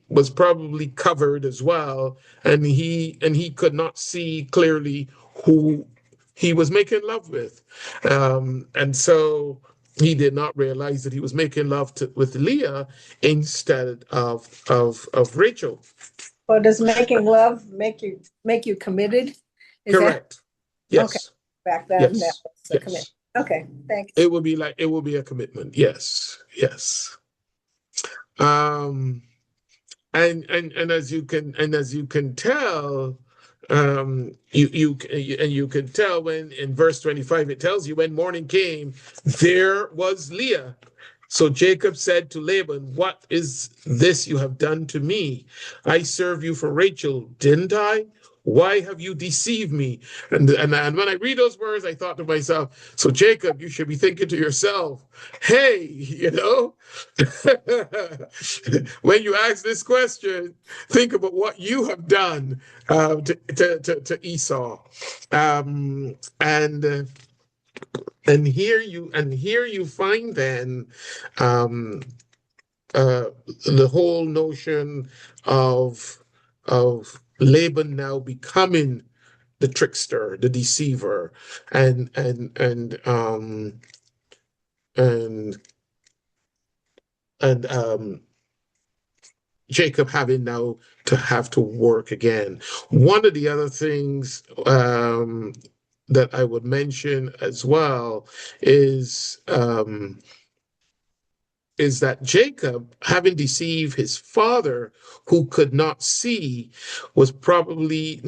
covered as well, and he could not see clearly who he was making love with, and so he did not realize that he was making love with Leah instead of Rachel. Well, does making love make you committed? Is Correct. Yes. Okay. Back then, Yes. that was the commitment. Okay, thanks. It will be a commitment. Yes. and as you can tell, you can tell when in verse 25 it tells you when morning came, there was Leah. So Jacob said to Laban, "What is this you have done to me? I served you for Rachel, didn't I? Why have you deceived me?" And when I read those words, I thought to myself, so Jacob, you should be thinking to yourself, hey, when you ask this question, think about what you have done to Esau. And here you find then um, the whole notion of Laban now becoming the trickster, the deceiver, and Jacob having now to have to work again. One of the other things that I would mention as well is that Jacob, having deceived his father, who could not see, was probably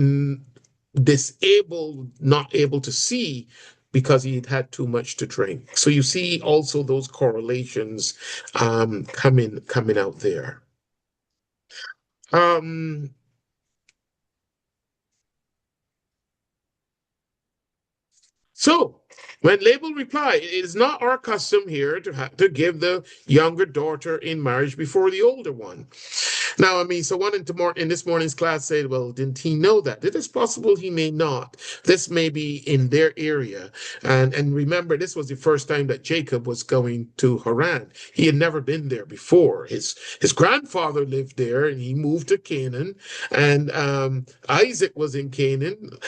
disabled, not able to see, because he had had too much to drink. So you see also those correlations coming out there. So when Laban replied, "It is not our custom here to give the younger daughter in marriage before the older one." Now, so one in this morning's class said, well, didn't he know that? It is possible he may not. This may be in their area. And remember, this was the first time that Jacob was going to Haran. He had never been there before. His grandfather lived there, and he moved to Canaan. And Isaac was in Canaan.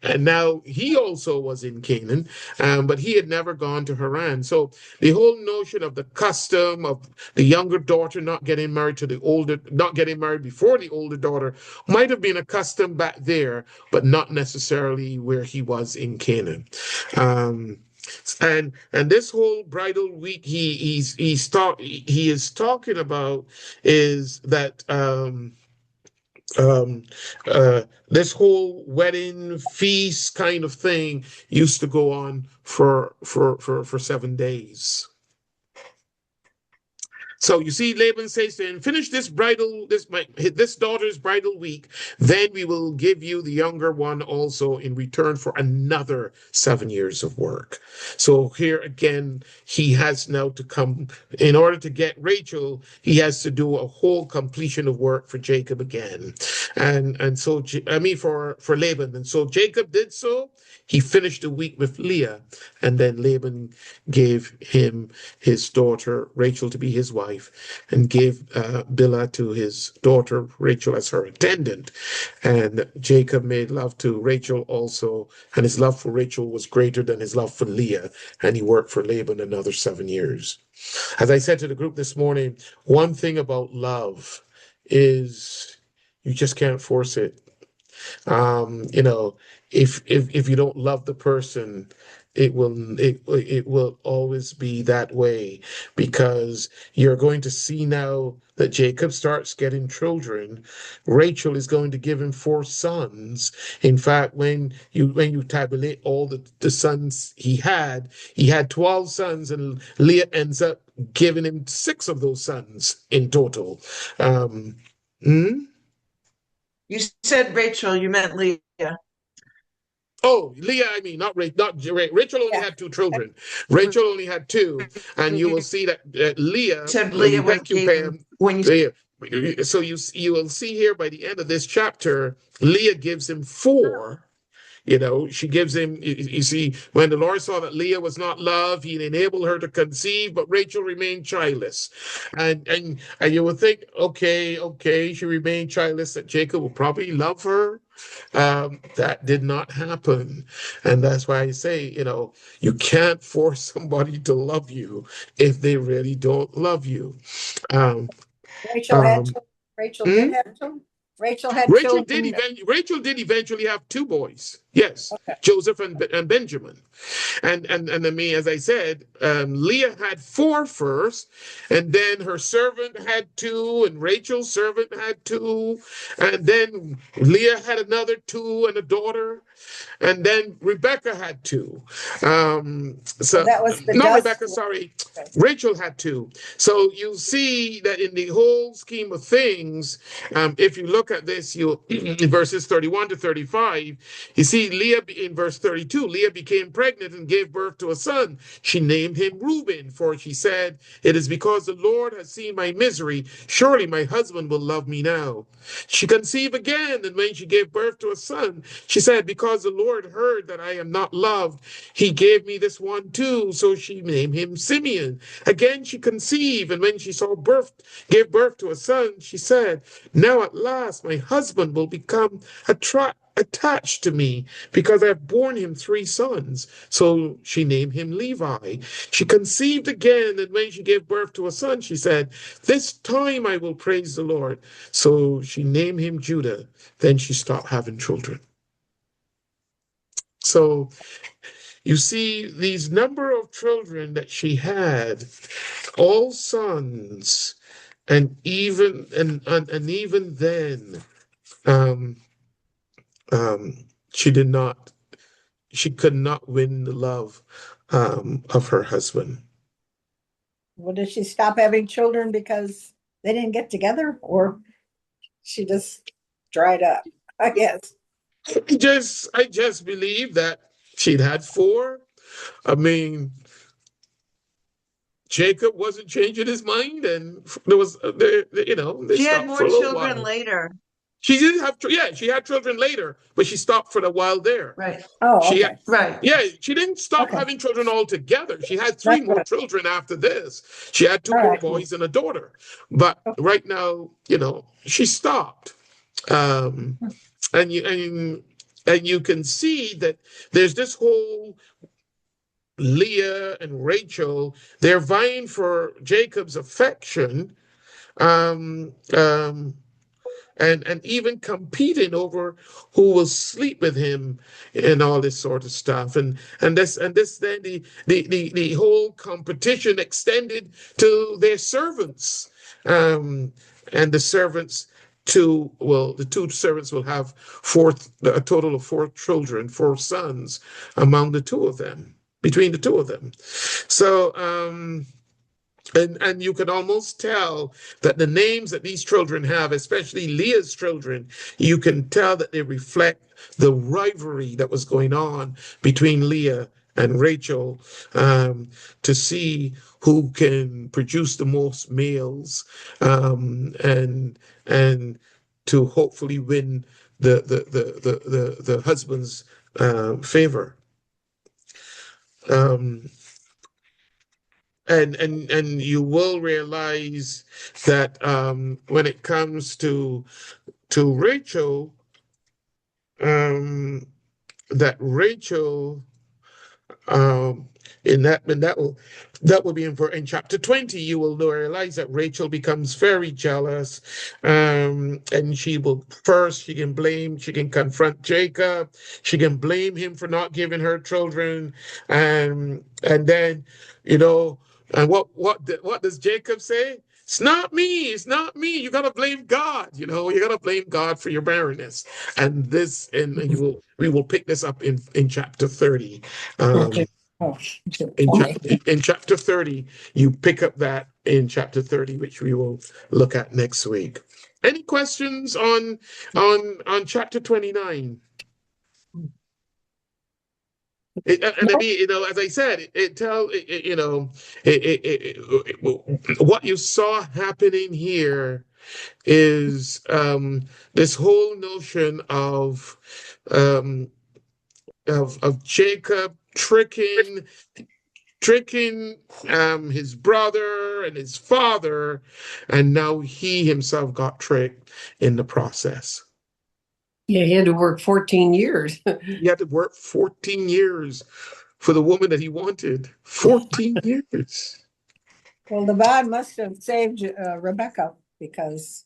And now he also was in Canaan, but he had never gone to Haran. So the whole notion of the custom of the younger daughter not getting married before the older daughter might have been a custom back there, but not necessarily where he was in Canaan. And this whole bridal week he is talking about is that this whole wedding feast kind of thing used to go on for 7 days. So you see, Laban says to him, "Finish this daughter's bridal week, then we will give you the younger one also in return for another 7 years of work." So here again, he has now to come, in order to get Rachel, he has to do a whole completion of work for Jacob again. And so, for Laban. And so Jacob did so. He finished the week with Leah, and then Laban gave him his daughter Rachel to be his wife, and gave Bilhah to his daughter Rachel as her attendant. And Jacob made love to Rachel also, and his love for Rachel was greater than his love for Leah, and he worked for Laban another 7 years. As I said to the group this morning, one thing about love is you just can't force it. If you don't love the person, it will always be that way, because you're going to see now that Jacob starts getting children. Rachel is going to give him 4 sons. In fact, when you tabulate all the sons he had 12 sons, and Leah ends up giving him 6 of those sons in total. You said Rachel, you meant Leah. Oh, Leah, not Rachel. Rachel only had 2 children. Rachel only had 2, and you will see that Leah. You said Leah. Thank you, Pam. Leah. So you will see here by the end of this chapter, Leah gives him 4. She gives him, you see, when the Lord saw that Leah was not loved, he enabled her to conceive, but Rachel remained childless. And you would think, okay, she remained childless, that Jacob will probably love her. That did not happen. And that's why I say, you can't force somebody to love you if they really don't love you. Rachel had children. Rachel did have children. Rachel had Rachel children. did eventually have two boys. Yes, Okay. Joseph and Benjamin. And I mean, as I said, Leah had four first, and then her servant had two, and Rachel's servant had two, and then Leah had another two and a daughter, and then Rebecca had two. So That was the not dust. Rebecca, sorry, Okay. Rachel had two. So you see that in the whole scheme of things, if you look at this, you in verses 31 to 35, you see Leah in verse 32, Leah became pregnant and gave birth to a son. She named him Reuben, for she said, "It is because the Lord has seen my misery. Surely my husband will love me now." She conceived again, and when she gave birth to a son, she said, "Because the Lord heard that I am not loved, he gave me this one too." So she named him Simeon. Again she conceived, and when she gave birth to a son, she said, "Now at last my husband will become attached to me, because I have borne him three sons." So she named him Levi. She conceived again, and when she gave birth to a son, she said, "This time I will praise the Lord." So she named him Judah. Then she stopped having children. So you see these number of children that she had, all sons, and even then, um, she could not win the love of her husband. Well, did she stop having children because they didn't get together, or she just dried up? I guess. I just believe that she'd had four. I mean, Jacob wasn't changing his mind, and there was, they She had stopped more for a little children while. later. She did have, she had children later, but she stopped for a while there. Right. Oh, She okay. Right. Yeah, she didn't stop Okay. having children altogether. She had three That's more right. children after this. She had two All more right. boys and a daughter. But right now, she stopped. Um, and you can see that there's this whole Leah and Rachel, they're vying for Jacob's affection. And even competing over who will sleep with him and all this sort of stuff. And this then the whole competition extended to their servants. And the servants the two servants will have a total of four children, four sons among the two of them, between the two of them. So and you can almost tell that the names that these children have, especially Leah's children, you can tell that they reflect the rivalry that was going on between Leah and Rachel, to see who can produce the most males, and to hopefully win the husband's favor. And you will realize that when it comes to Rachel, that Rachel, that will be in chapter 20. You will realize that Rachel becomes very jealous, and she can confront Jacob. She can blame him for not giving her children, and then and what does Jacob say? It's not me. It's not me. You gotta blame God. You gotta blame God for your barrenness. And we will pick this up in chapter 30. Oh, In chapter 30, you pick up that in chapter 30, which we will look at next week. Any questions on chapter 29? And I mean, as I said, what you saw happening here is this whole notion of Jacob tricking his brother and his father, and now he himself got tricked in the process. Yeah, he had to work 14 years. He had to work 14 years for the woman that he wanted. 14 years. well, the God must have saved Rebecca, because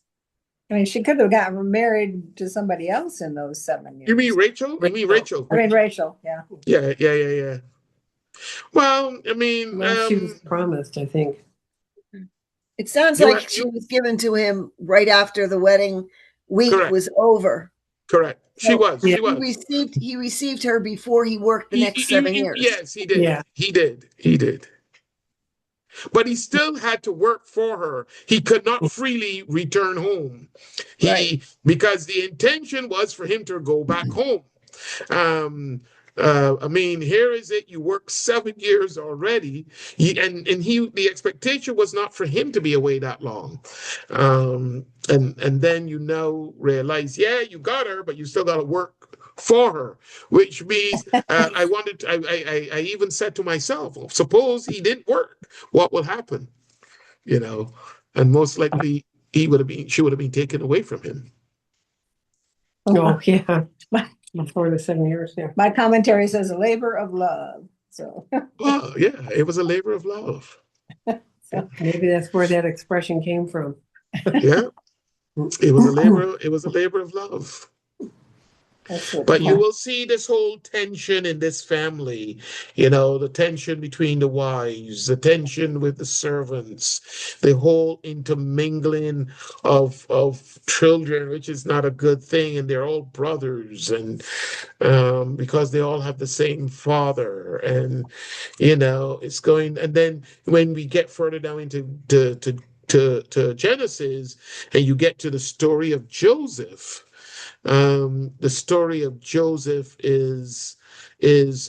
I mean, she could have gotten married to somebody else in those 7 years. You mean Rachel? You mean Rachel? I mean, Rachel, yeah. Yeah. Well, I mean, Well, she was promised, I think. It sounds You're like right. she was given to him right after the wedding week Correct. was over. correct. She So was. Yeah. She was. He received her before he worked the next 7 years. Yes, he did. Yeah. He did. But he still had to work for her. He could not freely return home. Right. Because the intention was for him to go back home. I mean, here is it. You work 7 years already, the expectation was not for him to be away that long. And then you now realize, yeah, you got her, but you still got to work for her, which means I even said to myself, suppose he didn't work, what will happen? And most likely she would have been taken away from him. Oh, yeah. Before the 7 years, yeah. My commentary says a labor of love. So Oh, yeah, it was a labor of love. Maybe that's where that expression came from. Yeah, it was a labor of love. that's what, But you will see this whole tension in this family, the tension between the wives, the tension with the servants, the whole intermingling of children, which is not a good thing, and they're all brothers, and because they all have the same father, and it's going. And then when we get further down into to Genesis, and you get to the story of Joseph. The story of Joseph is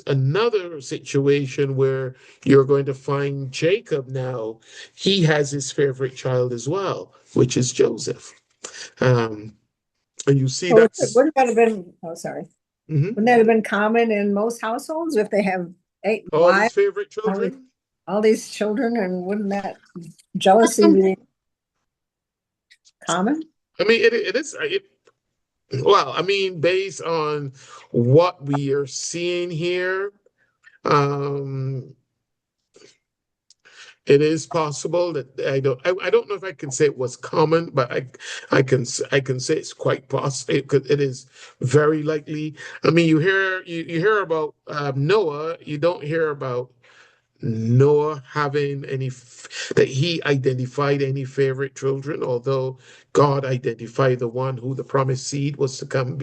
another situation where you're going to find Jacob now. He has his favorite child as well, which is Joseph. And you see wouldn't that have been, Mhm. wouldn't that have been common in most households if they have 8 all his wives, favorite children. all these children, and wouldn't that jealousy be common? I mean, it is. Well, I mean, based on what we are seeing here, it is possible that I don't know if I can say it was common, but I can say it's quite possible. It is very likely. I mean, you hear about Noah. You don't hear about Noah having that he identified any favorite children, although God identified the one who the promised seed was to come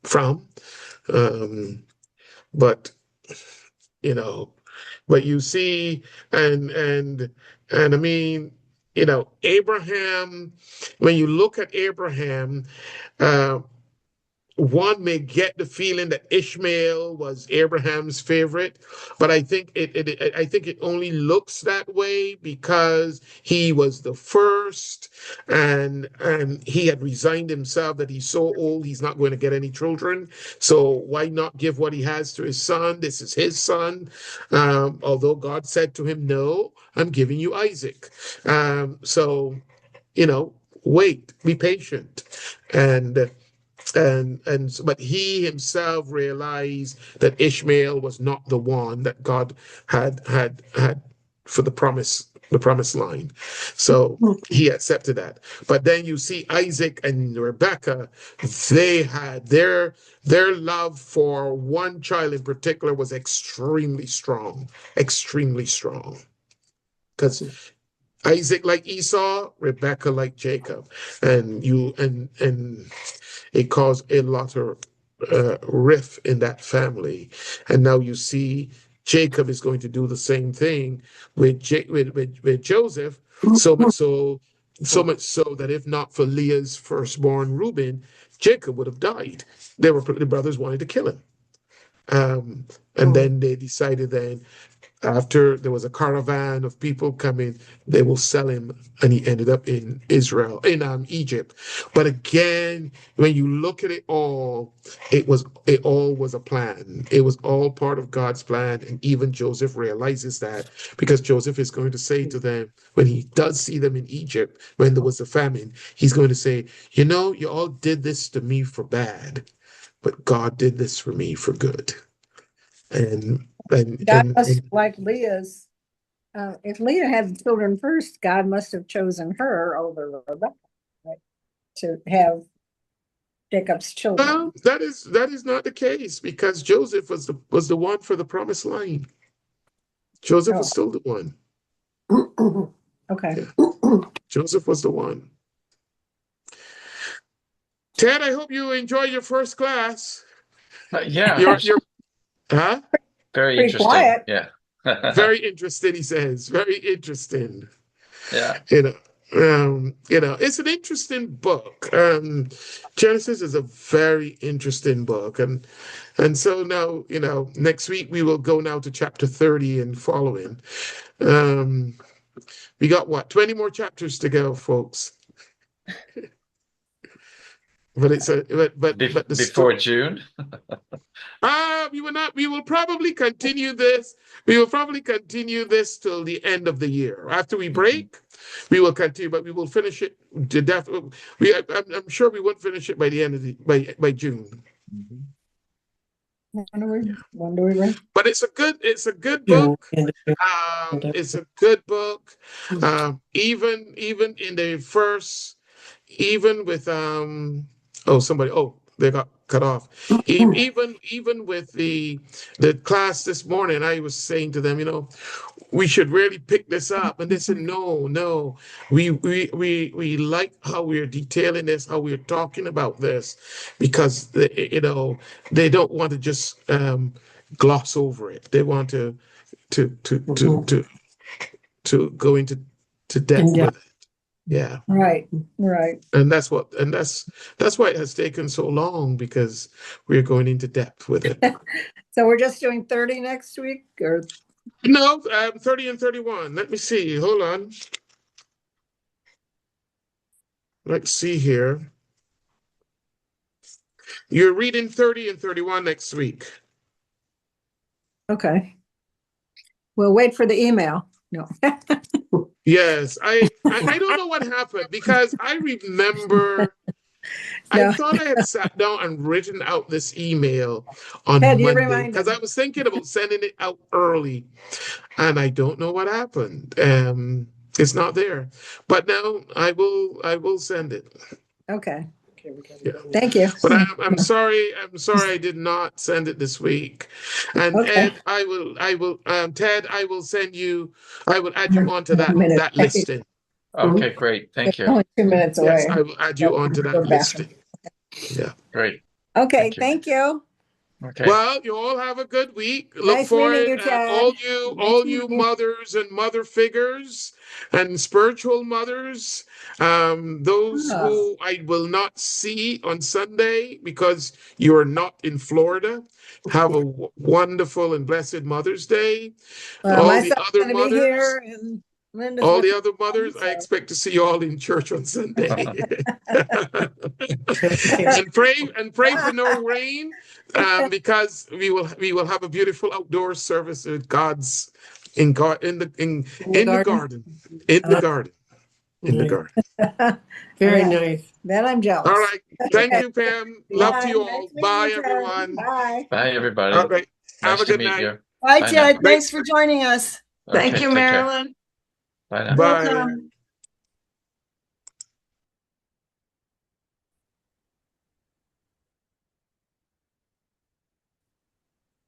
from. But but you see, and I mean, Abraham, when you look at Abraham, one may get the feeling that Ishmael was Abraham's favorite, but I think it only looks that way because he was the first, and he had resigned himself that he's so old he's not going to get any children. So why not give what he has to his son? This is his son, although God said to him, "No, I'm giving you Isaac." So wait, be patient, but he himself realized that Ishmael was not the one that God had for the promised line. So he accepted that. But then you see Isaac and Rebekah, they had their love for one child in particular was extremely strong. Because Isaac like Esau, Rebekah like Jacob, and it caused a lot of rift in that family. And now you see Jacob is going to do the same thing with Joseph, so much so that if not for Leah's firstborn Reuben, Jacob would have died. The brothers wanted to kill him. And then they decided then, after there was a caravan of people coming, they will sell him, and he ended up in Egypt. But again, when you look at it all all was a plan. It was all part of God's plan, and even Joseph realizes that, because Joseph is going to say to them, when he does see them in Egypt, when there was a famine, he's going to say, you all did this to me for bad, but God did this for me for good. And God must, like Leah's, if Leah had children first, God must have chosen her over Rebecca, right? to have Jacob's children. Well, that is not the case because Joseph was the one for the promised line. Joseph was still the one. Okay. Joseph was the one. Ted, I hope you enjoy your first class. Yeah, You're huh? very Pretty interesting. quiet. Yeah. Very interesting, he says. Very interesting. Yeah. It's an interesting book. Genesis is a very interesting book, and so now, next week we will go now to chapter 30 and following. We got 20 more chapters to go, folks. But it's but the Before June. We will probably continue this. We will probably continue this till the end of the year. After we break, we will continue, but we will finish it to death. I'm sure we won't finish it by the end of by June. When do we break? But it's a good book. It's a good book. Even in the first, even with they got cut off. Even with the class this morning, I was saying to them, we should really pick this up. And they said, no, we like how we're detailing this, how we're talking about this, because they don't want to just gloss over it. They want to go into depth with it. Yeah. Right. And that's why it has taken so long, because we're going into depth with it. So we're just doing 30 next week, or No, 30 and 31. Let me see. Hold on. Let's see here. You're reading 30 and 31 next week. okay. We'll wait for the email. No. Yes, I don't know what happened, because I remember I thought I had sat down and written out this email on Ted, you Monday, remind because him. I was thinking about sending it out early, and I don't know what happened. It's not there, but now I will send it. Okay. Yeah. Thank you. But I'm sorry I did not send it this week. And Okay. Ed, I will Ted, I will add you onto that Minute. listing. Okay, great. Thank you. Only 2 minutes away. Yes, I will add you onto Go that back. listing. Yeah. Great. Okay. Thank you. Thank you. Okay. Well, you all have a good week. Look Nice meeting forward, you, Ted. all Nice you meeting you. mothers and mother figures and spiritual mothers, those who I will not see on Sunday because you are not in Florida. Have a wonderful and blessed Mother's Day. Well, all my the son's other gonna be mothers, here, and Linda's all with the me, other mothers, I so. expect to see you all in church on Sunday. and pray for no rain, because we will have a beautiful outdoor service with God's in the garden. Very Yeah. nice. Then I'm jealous. All right. Thank Okay. you, Pam. Love to you all. Nice meeting Bye, you, Ted. everyone. Bye. Bye, everybody. All right. Have Nice a to good meet night. you. Bye, Bye now. Ted. Thanks for joining us. Thank Okay, you, take care. Marilyn. Bye now. Bye. Welcome.